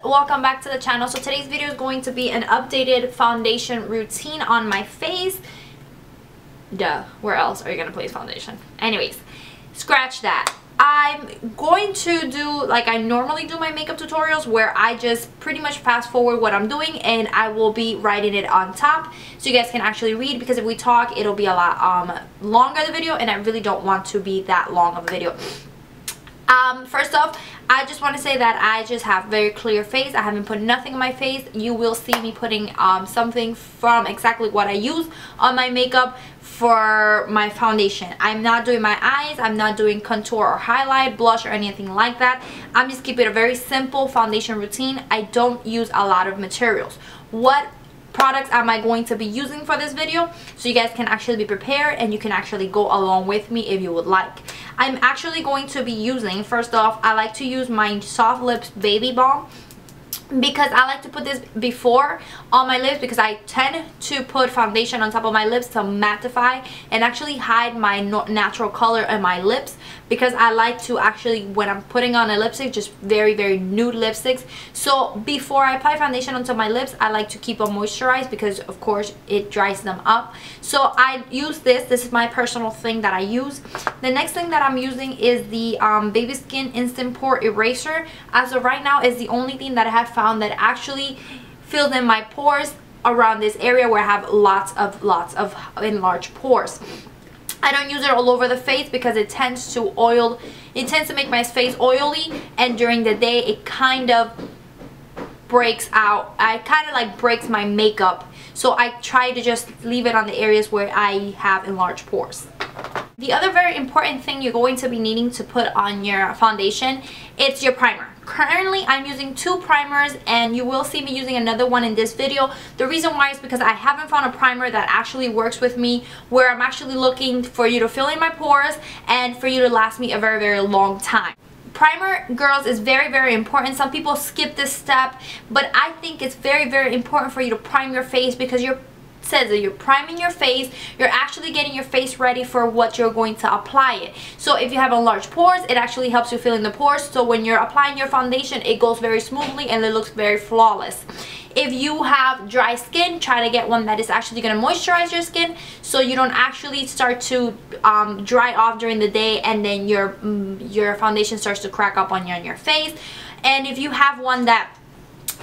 welcome back to the channel. So today's video is going to be an updated foundation routine on my face. Duh, where else are you gonna place foundation? Anyways, scratch that. I'm going to do like I normally do my makeup tutorials, where I just pretty much fast forward what I'm doing and I will be writing it on top so you guys can actually read, because if we talk it'll be a lot longer the video, and I really don't want to be that long of a video. First off, I just want to say that I just have very clear face. I haven't put nothing on my face. You will see me putting something from exactly what I use on my makeup for my foundation. I'm not doing my eyes, I'm not doing contour or highlight, blush or anything like that. I'm just keeping it a very simple foundation routine. I don't use a lot of materials. What products am I going to be using for this video, so you guys can actually be prepared and you can actually go along with me if you would like. I'm actually going to be using, first off, I like to use my Soft Lips Baby Balm, because I like to put this before on my lips, because I tend to put foundation on top of my lips to mattify and actually hide my natural color in my lips, because I like to actually, when I'm putting on a lipstick, just very nude lipsticks. So before I apply foundation onto my lips, I like to keep them moisturized, because of course it dries them up. So I use this is my personal thing that I use. The next thing that I'm using is the Baby Skin Instant Pore Eraser. As of right now, is the only thing that I have found that actually fills in my pores around this area where I have lots of enlarged pores. I don't use it all over the face because it tends to make my face oily, and during the day it kind of breaks out. I kind of like breaks my makeup, so I try to just leave it on the areas where I have enlarged pores. The other very important thing you're going to be needing to put on your foundation, it's your primer. Currently I'm using 2 primers, and you will see me using another one in this video. The reason why is because I haven't found a primer that actually works with me, where I'm actually looking for you to fill in my pores and for you to last me a very long time. Primer, girls, is very important. Some people skip this step, but I think it's very important for you to prime your face, because says that you're priming your face, you're actually getting your face ready for what you're going to apply it. So if you have enlarged pores, it actually helps you fill in the pores, so when you're applying your foundation it goes very smoothly and it looks very flawless. If you have dry skin, try to get one that is actually going to moisturize your skin, so you don't actually start to dry off during the day and then your foundation starts to crack up on your face. And if you have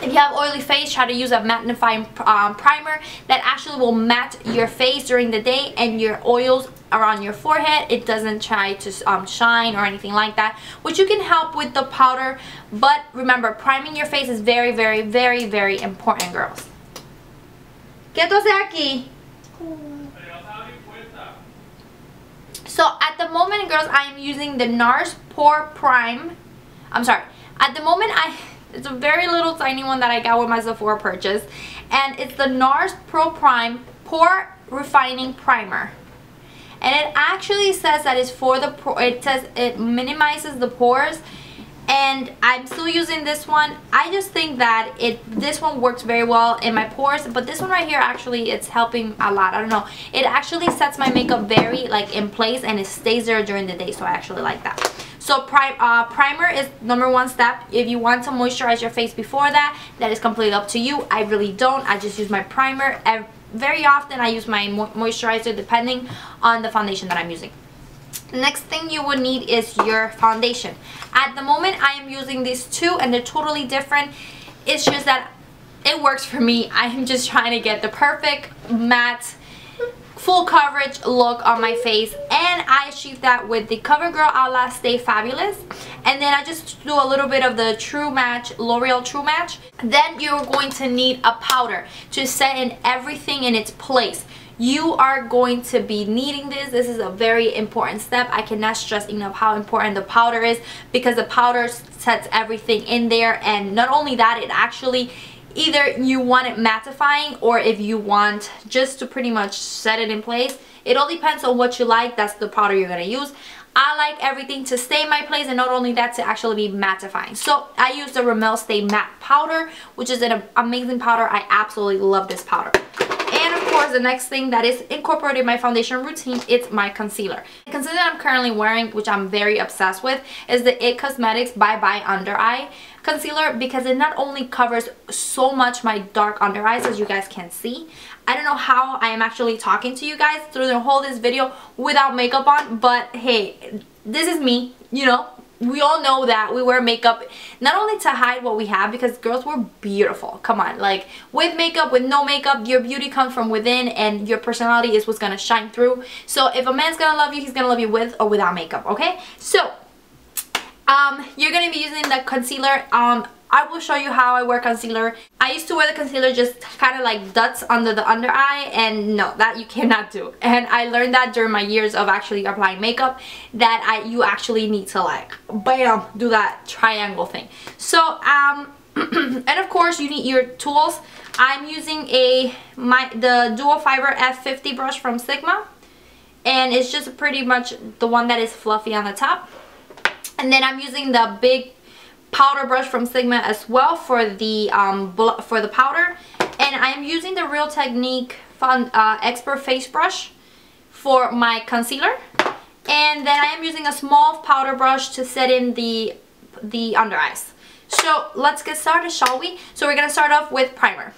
if you have oily face, try to use a mattifying primer that actually will matte your face during the day, and your oils around your forehead, it doesn't try to shine or anything like that, which you can help with the powder. But remember, priming your face is very important, girls. ¿Qué tú haces aquí? So at the moment, girls, I am using the NARS Pore Prime. I'm sorry. At the moment, it's a very little tiny one that I got with my Sephora purchase, and it's the NARS Pro Prime Pore Refining Primer. And it actually says that it's for the it says it minimizes the pores, and I'm still using this one. I just think that this one works very well in my pores, but this one right here, actually it's helping a lot. I don't know, it actually sets my makeup very in place, and it stays there during the day, so I actually like that. So primer is #1 step. If you want to moisturize your face before that is completely up to you. I really don't. I just use my primer. Very often I use my moisturizer depending on the foundation that I'm using. Next thing you would need is your foundation. At the moment I am using these 2, and they're totally different. It's just that it works for me. I'm just trying to get the perfect matte full coverage look on my face, and I achieved that with the CoverGirl a Stay Fabulous, and then I just do a little bit of the True Match, L'Oreal True Match. Then you're going to need a powder to set in everything in its place. You are going to be needing this. This is a very important step. I cannot stress enough how important the powder is, because the powder sets everything in there. And not only that, it actually, either you want it mattifying, or if you want just to pretty much set it in place, it all depends on what you like. That's the powder you're going to use. I like everything to stay in my place, and not only that, to actually be mattifying. So I use the Rimmel Stay Matte Powder, which is an amazing powder. I absolutely love this powder. And of course, the next thing that is incorporated in my foundation routine is my concealer. The concealer that I'm currently wearing, which I'm very obsessed with, is the It Cosmetics Bye Bye Under Eye concealer, because it not only covers so much my dark under eyes, as you guys can see. I don't know how I am actually talking to you guys through the whole this video without makeup on, but hey, this is me, you know. We all know that we wear makeup not only to hide what we have, because girls, we're beautiful. Come on, like with makeup, with no makeup, your beauty comes from within, and your personality is what's gonna shine through. So if a man's gonna love you, he's gonna love you with or without makeup, okay? So you're gonna be using the concealer. I will show you how I wear concealer. I used to wear the concealer just kind of like dots under the under eye, and no, that you cannot do. And I learned that during my years of actually applying makeup, that you actually need to like bam, do that triangle thing. So and of course you need your tools. I'm using the dual fiber F50 brush from Sigma, and it's just pretty much the one that is fluffy on the top. And then I'm using the big powder brush from Sigma as well for the powder, and I'm using the Real Technique Expert Face Brush for my concealer, and then I am using a small powder brush to set in the under eyes. So let's get started, shall we? So we're gonna start off with primer.